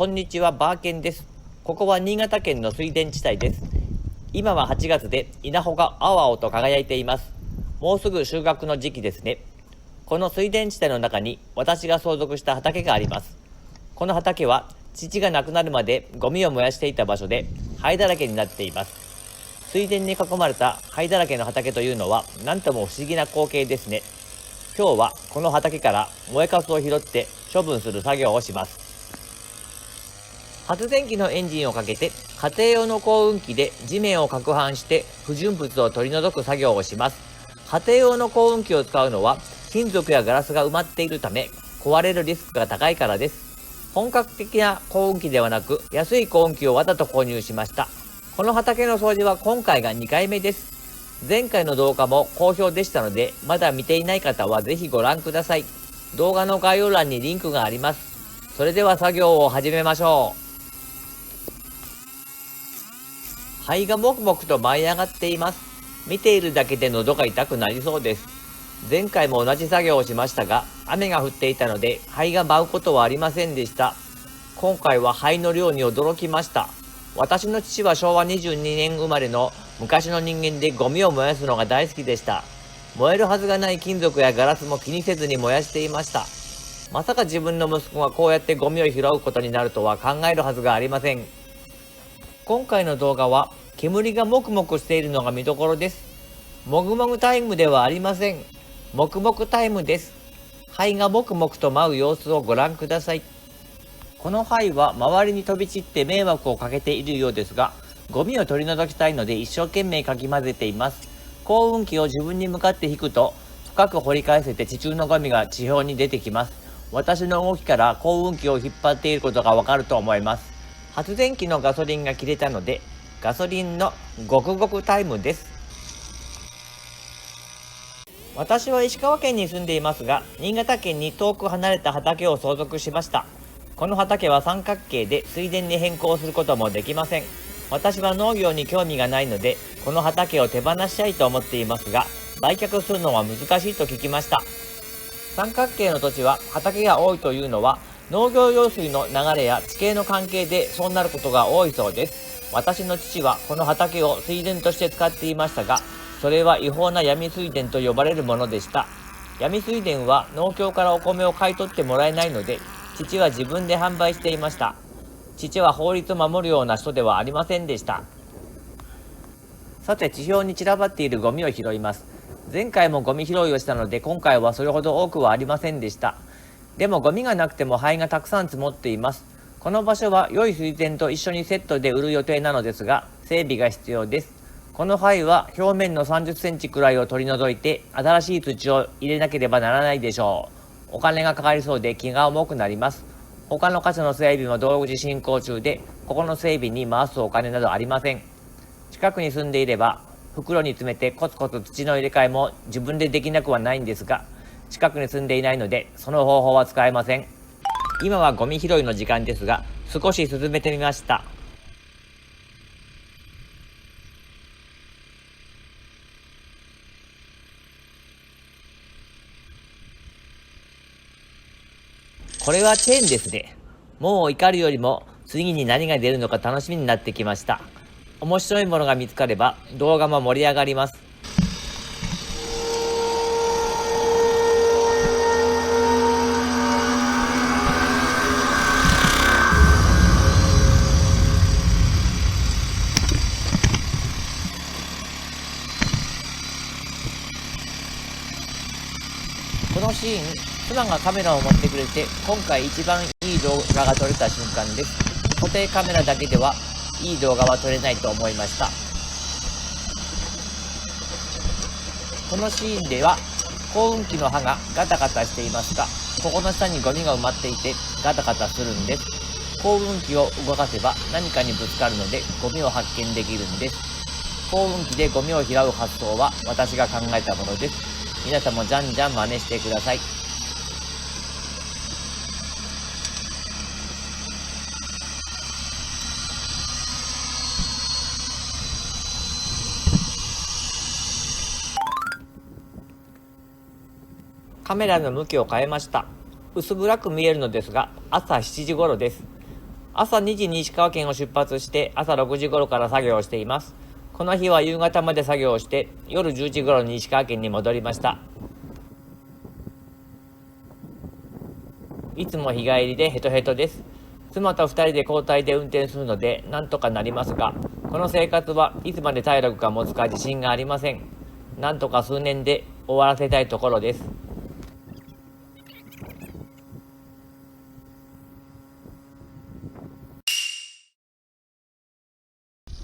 こんにちは、バーケンです。ここは新潟県の水田地帯です。今は8月で稲穂が青々と輝いています。もうすぐ収穫の時期ですね。この水田地帯の中に私が相続した畑があります。この畑は父が亡くなるまでゴミを燃やしていた場所で灰だらけになっています。水田に囲まれた灰だらけの畑というのは何とも不思議な光景ですね。今日はこの畑から燃えかすを拾って処分する作業をします。発電機のエンジンをかけて家庭用の耕運機で地面を攪拌して不純物を取り除く作業をします。家庭用の耕運機を使うのは金属やガラスが埋まっているため壊れるリスクが高いからです。本格的な耕運機ではなく安い耕運機をわざと購入しました。この畑の掃除は今回が2回目です。前回の動画も好評でしたので、まだ見ていない方はぜひご覧ください。動画の概要欄にリンクがあります。それでは作業を始めましょう。灰がもくもくと舞い上がっています。見ているだけで喉が痛くなりそうです。前回も同じ作業をしましたが、雨が降っていたので灰が舞うことはありませんでした。今回は灰の量に驚きました。私の父は昭和22年生まれの昔の人間でゴミを燃やすのが大好きでした。燃えるはずがない金属やガラスも気にせずに燃やしていました。まさか自分の息子がこうやってゴミを拾うことになるとは考えるはずがありません。今回の動画は煙がもくもくしているのが見どころです。もぐもぐタイムではありません。もくもくタイムです。灰がもくもくと舞う様子をご覧ください。この灰は周りに飛び散って迷惑をかけているようですが、ゴミを取り除きたいので一生懸命かき混ぜています。耕運機を自分に向かって引くと深く掘り返せて地中のゴミが地表に出てきます。私の動きから耕運機を引っ張っていることがわかると思います。発電機のガソリンが切れたのでガソリンのごくごくタイムです。私は石川県に住んでいますが、新潟県に遠く離れた畑を相続しました。この畑は三角形で水田に変更することもできません。私は農業に興味がないので、この畑を手放したいと思っていますが、売却するのは難しいと聞きました。三角形の土地は畑が多いというのは、農業用水の流れや地形の関係でそうなることが多いそうです。私の父はこの畑を水田として使っていましたが、それは違法な闇水田と呼ばれるものでした。闇水田は農協からお米を買い取ってもらえないので、父は自分で販売していました。父は法律を守るような人ではありませんでした。さて、地表に散らばっているゴミを拾います。前回もゴミ拾いをしたので、今回はそれほど多くはありませんでした。でもゴミがなくても灰がたくさん積もっています。この場所は良い水田と一緒にセットで売る予定なのですが、整備が必要です。この灰は表面の30センチくらいを取り除いて新しい土を入れなければならないでしょう。お金がかかりそうで気が重くなります。他の箇所の整備も同時進行中で、ここの整備に回すお金などありません。近くに住んでいれば袋に詰めてコツコツ土の入れ替えも自分でできなくはないんですが、近くに住んでいないのでその方法は使えません。今はゴミ拾いの時間ですが、少し進めてみました。これはチェーンですね。もう怒るよりも次に何が出るのか楽しみになってきました。面白いものが見つかれば動画も盛り上がります。このシーン、妻がカメラを持ってくれて今回一番いい動画が撮れた瞬間です。固定カメラだけではいい動画は撮れないと思いました。このシーンでは耕運機の刃がガタガタしていますが、ここの下にゴミが埋まっていてガタガタするんです。耕運機を動かせば何かにぶつかるのでゴミを発見できるんです。耕運機でゴミを拾う発想は私が考えたものです。皆さんもじゃんじゃん真似してください。カメラの向きを変えました。薄暗く見えるのですが、朝7時頃です。朝2時に石川県を出発して朝6時頃から作業をしています。この日は夕方まで作業をして夜10時頃に石川県に戻りました。いつも日帰りでヘトヘトです。妻と2人で交代で運転するのでなんとかなりますが、この生活はいつまで体力が持つか自信がありません。なんとか数年で終わらせたいところです。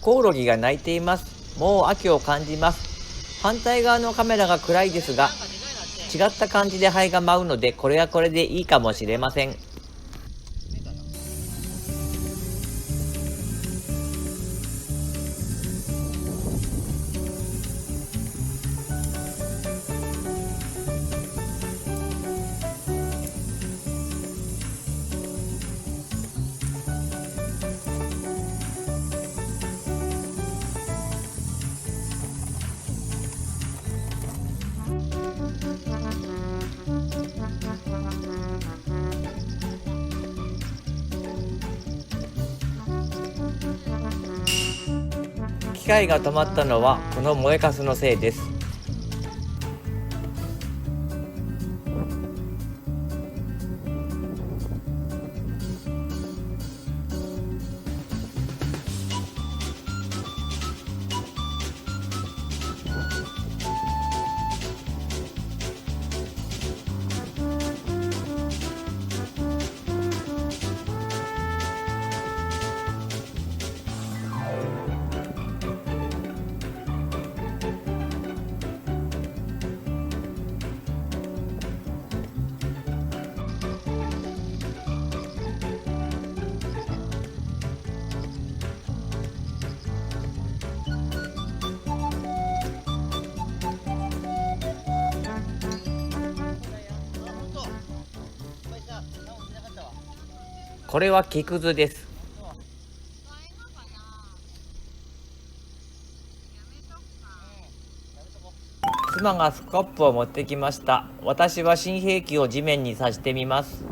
コオロギが鳴いています。もう秋を感じます。反対側のカメラが暗いですが、違った感じでハエが舞うので、これはこれでいいかもしれません。機械が止まったのはこの燃えかすのせいです。これは木くずです。妻がスコップを持ってきました。私は新兵器を地面に刺してみます。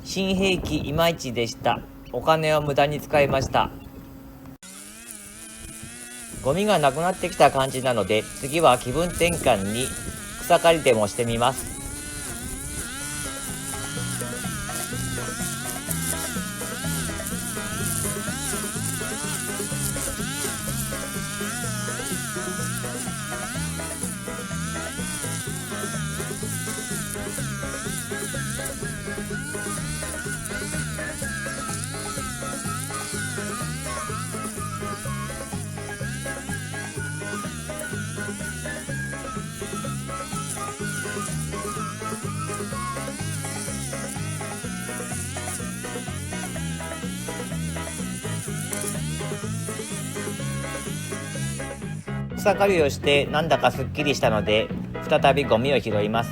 新兵器いまいちでした。お金を無駄に使いました。ゴミがなくなってきた感じなので、次は気分転換に草刈りでもしてみます。草刈りをしてなんだかすっきりしたので、再びゴミを拾います。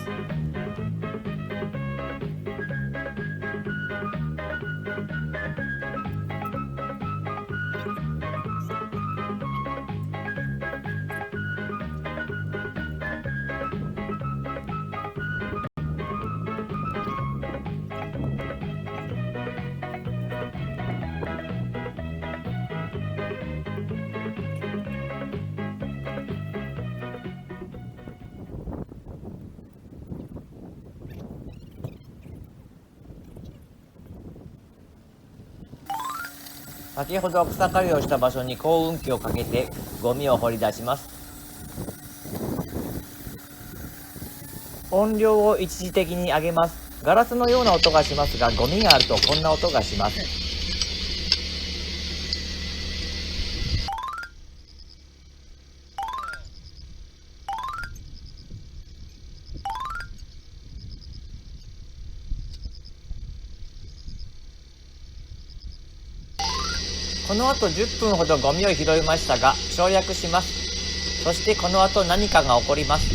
先ほど草刈りをした場所に耕運機をかけてゴミを掘り出します。音量を一時的に上げます。ガラスのような音がしますが、ゴミがあるとこんな音がします。この後10分ほどゴミを拾いましたが、省略します。そしてこの後何かが起こります。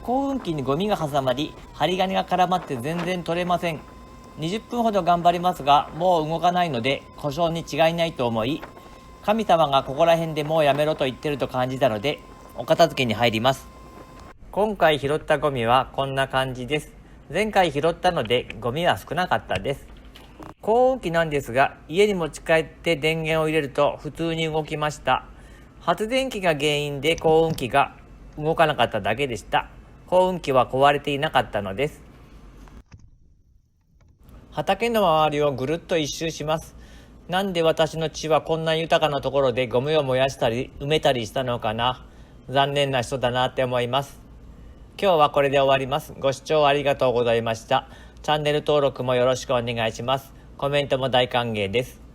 耕運機にゴミが挟まり、針金が絡まって全然取れません。20分ほど頑張りますが、もう動かないので故障に違いないと思い、神様がここら辺でもうやめろと言ってると感じたので、お片付けに入ります。今回拾ったゴミはこんな感じです。前回拾ったのでゴミは少なかったです。幸運機なんですが、家に持ち帰って電源を入れると普通に動きました。発電機が原因で幸運機が動かなかっただけでした。幸運機は壊れていなかったのです。畑の周りをぐるっと一周します。なんで私の地はこんな豊かなところでゴミを燃やしたり埋めたりしたのかな。残念な人だなって思います。今日はこれで終わります。ご視聴ありがとうございました。チャンネル登録もよろしくお願いします。コメントも大歓迎です。